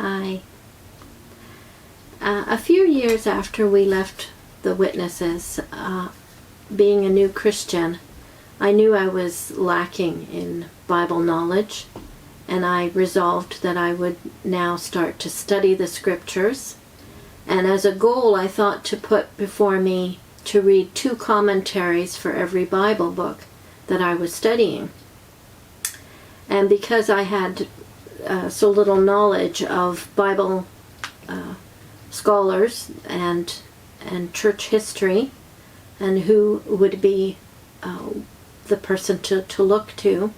Hi. A few years after we left the Witnesses, being a new Christian, I knew I was lacking in Bible knowledge, and I resolved that I would now start to study the Scriptures. And as a goal, I thought to put before me to read 2 commentaries for every Bible book that I was studying. And because I had so little knowledge of Bible scholars and church history, and who would be the person to look to,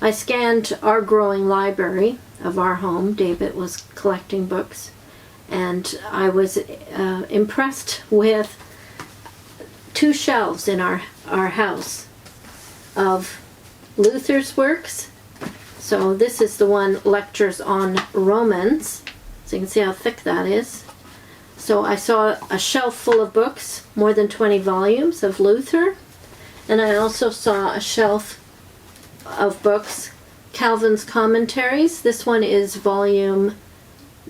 I scanned our growing library of our home. David was collecting books, and I was impressed with 2 shelves in our house of Luther's works. So this is the one, Lectures on Romans. So you can see how thick that is. So I saw a shelf full of books, more than 20 volumes of Luther. And I also saw a shelf of books, Calvin's commentaries. This one is volume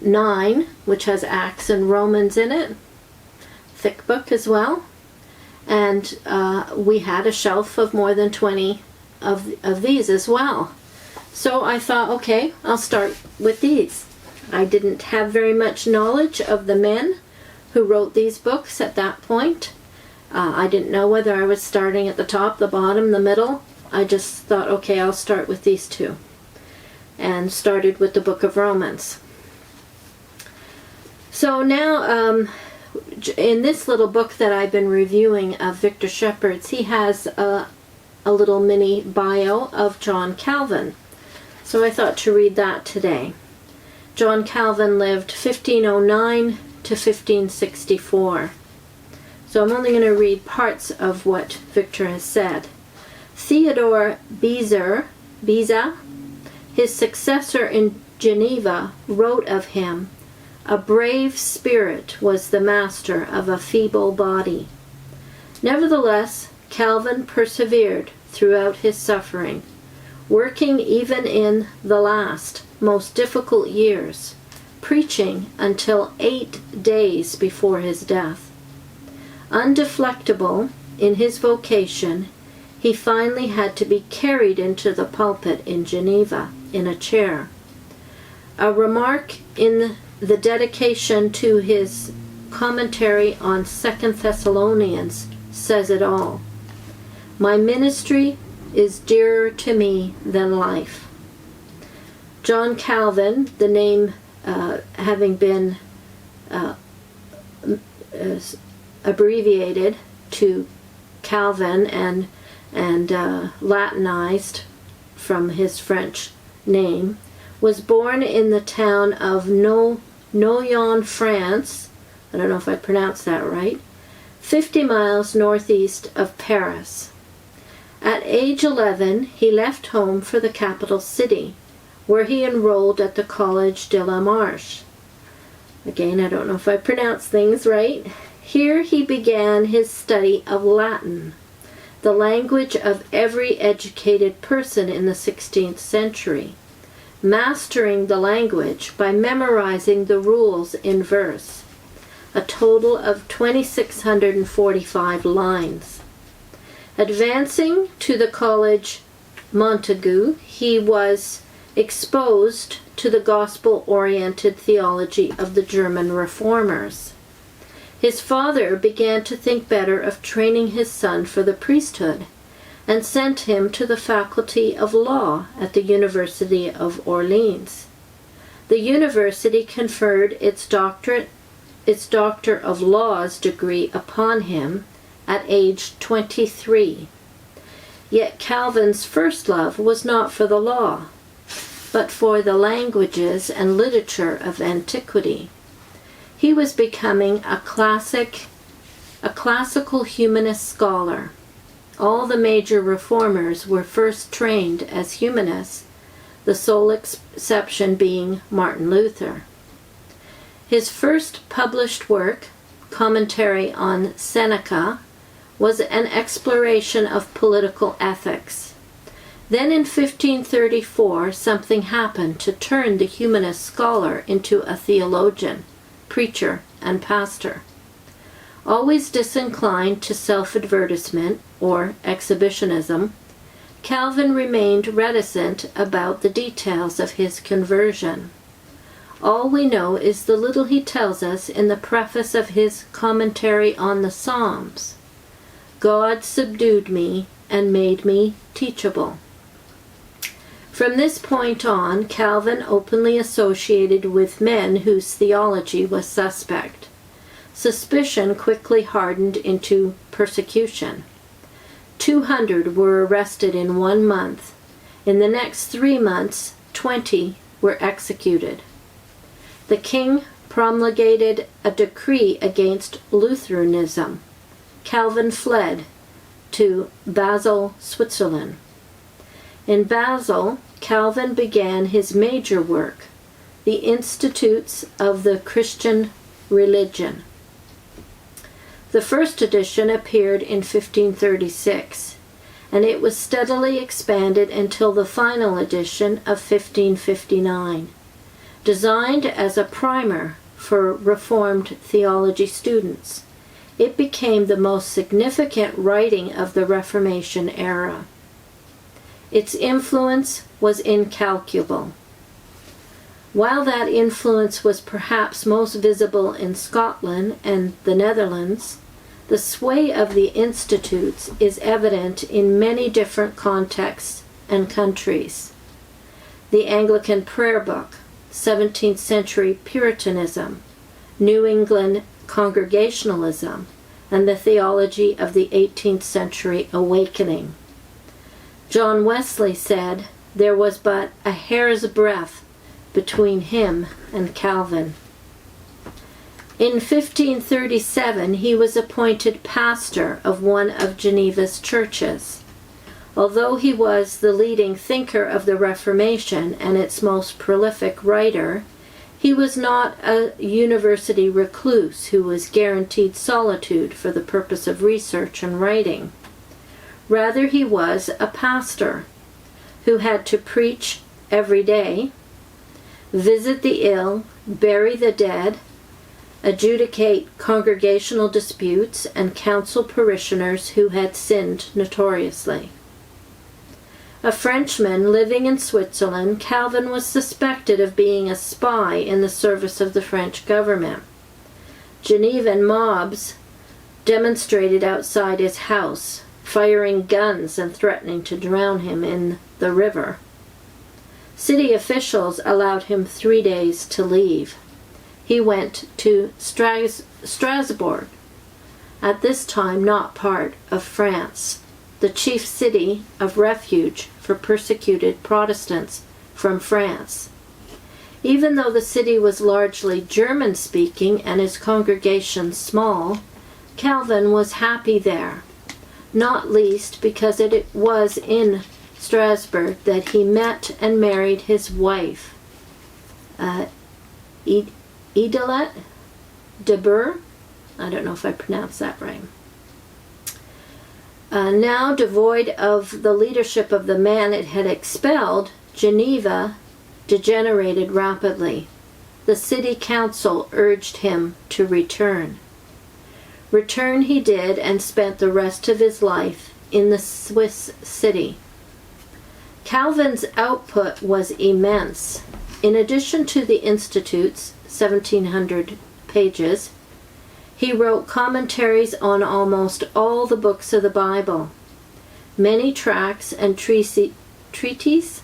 9, which has Acts and Romans in it. Thick book as well. And we had a shelf of more than 20 of these as well. So I thought, okay, I'll start with these. I didn't have very much knowledge of the men who wrote these books at that point. I didn't know whether I was starting at the top, the bottom, the middle. I just thought, okay, I'll start with these 2. And started with the book of Romans. So now, in this little book that I've been reviewing of Victor Shepard's, he has a little mini bio of John Calvin. So I thought to read that today. John Calvin lived 1509 to 1564. So I'm only going to read parts of what Victor has said. Theodore Beza, his successor in Geneva, wrote of him, "A brave spirit was the master of a feeble body." Nevertheless, Calvin persevered throughout his suffering, working even in the last, most difficult years, preaching until 8 days before his death. Undeflectable in his vocation, he finally had to be carried into the pulpit in Geneva in a chair. A remark in the dedication to his commentary on 2 Thessalonians says it all. "My ministry is dearer to me than life." John Calvin, the name having been abbreviated to Calvin and Latinized from his French name, was born in the town of Noyon, France. I don't know if I pronounced that right. 50 miles northeast of Paris. At age 11, he left home for the capital city, where he enrolled at the Collège de la Marche. Again, I don't know if I pronounced things right. Here he began his study of Latin, the language of every educated person in the 16th century, mastering the language by memorizing the rules in verse, a total of 2,645 lines. Advancing to the Collège Montaigu, he was exposed to the gospel-oriented theology of the German reformers. His father began to think better of training his son for the priesthood, and sent him to the faculty of law at the University of Orleans. The university conferred its Doctor of Laws degree upon him at age 23. Yet Calvin's first love was not for the law, but for the languages and literature of antiquity. He was becoming a classical humanist scholar. All the major reformers were first trained as humanists, the sole exception being Martin Luther. His first published work, Commentary on Seneca, was an exploration of political ethics. Then in 1534, something happened to turn the humanist scholar into a theologian, preacher, and pastor. Always disinclined to self-advertisement or exhibitionism, Calvin remained reticent about the details of his conversion. All we know is the little he tells us in the preface of his commentary on the Psalms. God subdued me and made me teachable. From this point on, Calvin openly associated with men whose theology was suspect. Suspicion quickly hardened into persecution. 200 were arrested in 1 month. In the next 3 months, 20 were executed. The king promulgated a decree against Lutheranism. Calvin fled to Basel, Switzerland. In Basel, Calvin began his major work, the Institutes of the Christian Religion. The first edition appeared in 1536, and it was steadily expanded until the final edition of 1559. Designed as a primer for Reformed theology students, it became the most significant writing of the Reformation era. Its influence was incalculable. While that influence was perhaps most visible in Scotland and the Netherlands, the sway of the Institutes is evident in many different contexts and countries. The Anglican Prayer Book, 17th century Puritanism, New England Congregationalism, and the theology of the 18th century Awakening. John Wesley said there was but a hair's breadth between him and Calvin. In 1537, he was appointed pastor of one of Geneva's churches. Although he was the leading thinker of the Reformation and its most prolific writer, he was not a university recluse who was guaranteed solitude for the purpose of research and writing. Rather, he was a pastor who had to preach every day, visit the ill, bury the dead, adjudicate congregational disputes, and counsel parishioners who had sinned notoriously. A Frenchman living in Switzerland, Calvin was suspected of being a spy in the service of the French government. Genevan mobs demonstrated outside his house, firing guns and threatening to drown him in the river. City officials allowed him 3 days to leave. He went to Strasbourg, at this time not part of France, the chief city of refuge for persecuted Protestants from France. Even though the city was largely German-speaking and his congregation small, Calvin was happy there, not least because it was in Strasbourg that he met and married his wife, Idelette de Burgh. I don't know if I pronounced that right. Now devoid of the leadership of the man it had expelled, Geneva degenerated rapidly. The city council urged him to return. Return he did and spent the rest of his life in the Swiss city. Calvin's output was immense. In addition to the Institutes, 1,700 pages, he wrote commentaries on almost all the books of the Bible, many tracts and treatises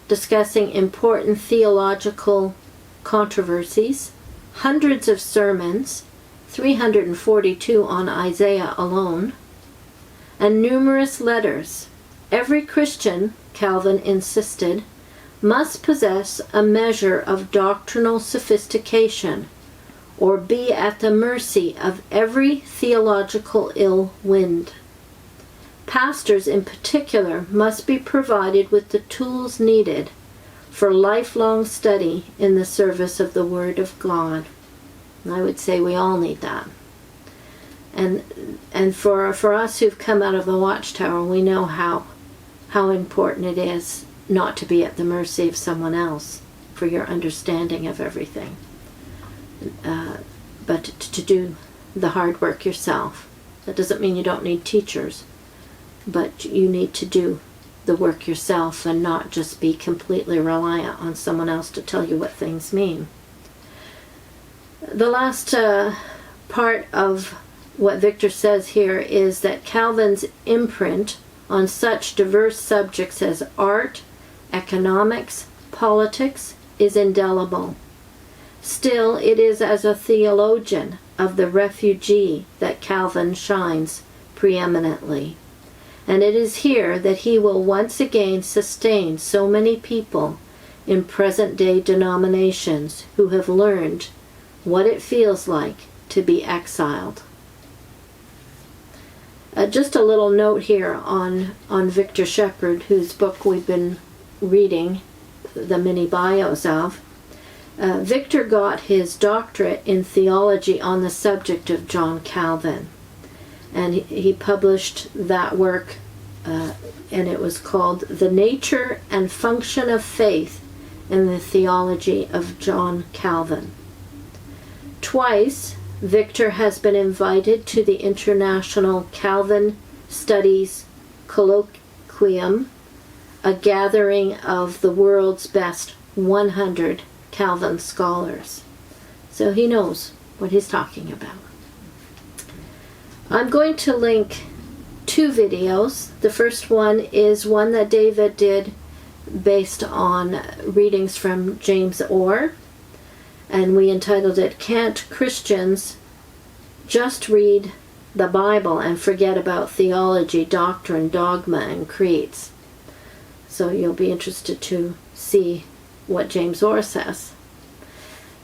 discussing important theological controversies, hundreds of sermons, 342 on Isaiah alone, and numerous letters. Every Christian, Calvin insisted, must possess a measure of doctrinal sophistication or be at the mercy of every theological ill wind. Pastors in particular must be provided with the tools needed for lifelong study in the service of the Word of God. And I would say we all need that. And for us who've come out of the Watchtower, we know how how important it is not to be at the mercy of someone else for your understanding of everything, but to do the hard work yourself. That doesn't mean you don't need teachers, but you need to do the work yourself and not just be completely reliant on someone else to tell you what things mean. The last part of what Victor says here is that Calvin's imprint on such diverse subjects as art, economics, politics is indelible. Still, it is as a theologian of the refugee that Calvin shines preeminently. And it is here that he will once again sustain so many people in present-day denominations who have learned what it feels like to be exiled. Just a little note here on Victor Shepherd, whose book we've been reading the mini bios of. Victor got his doctorate in theology on the subject of John Calvin, and he published that work, and it was called The Nature and Function of Faith in the Theology of John Calvin. Twice, Victor has been invited to the International Calvin Studies Colloquium, a gathering of the world's best 100 Calvin scholars. So he knows what he's talking about. I'm going to link two videos. The first one is one that David did based on readings from James Orr, and we entitled it, Can't Christians Just Read the Bible and Forget About Theology, Doctrine, Dogma, and Creeds? So you'll be interested to see what James Orr says.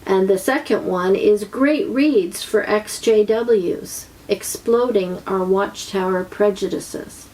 And the second one is Great Reads for XJWs, Exploding Our Watchtower Prejudices.